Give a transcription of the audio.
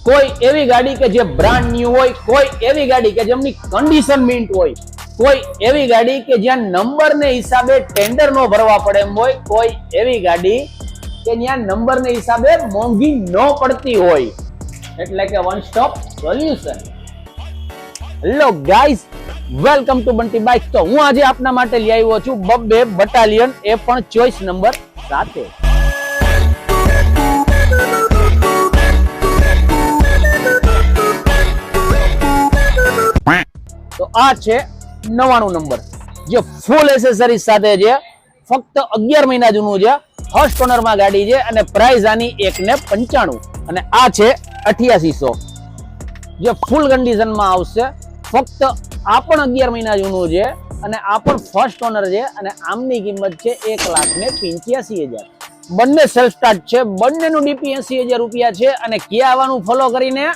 કોઈ એવી ગાડી કે જે બ્રાન્ડ ન્યુ હોય, કોઈ એવી ગાડી કે જેમની કન્ડિશન મિન્ટ હોય, કોઈ એવી ગાડી કે જ્યાં નંબરને હિસાબે ટેન્ડર નો ભરવા પડે એમ હોય, કોઈ એવી ગાડી કે જ્યાં નંબરને હિસાબે મોંઘી ન પડતી હોય, એટલે કે one stop solution. Hello guys, welcome to Bunty bike. તો હું આજે આપના માટે લઈ આવ્યો છું બબ્બે બટાલિયન, એ પણ ચોઈસ નંબર સાથે. તો આ છે 99 નંબર, જે ફૂલ એસેસરીઝ સાથે છે, ફક્ત 11 મહિના જૂનું છે, ફર્સ્ટ ઓનર માં ગાડી છે અને પ્રાઇસ આની 1.95. અને આ છે 8800, જે ફૂલ કન્ડિશન માં આવશે. ફક્ત આ પણ 11 મહિના જૂનું છે અને આ પણ ફર્સ્ટ ઓનર છે અને આમની કિંમત છે 1,85,000. બંને સેલ્ફ સ્ટાર્ટ છે, બંનેનું ડીપી 80,000 રૂપિયા છે. અને ક્યાં આવવાનું ફોલો કરીને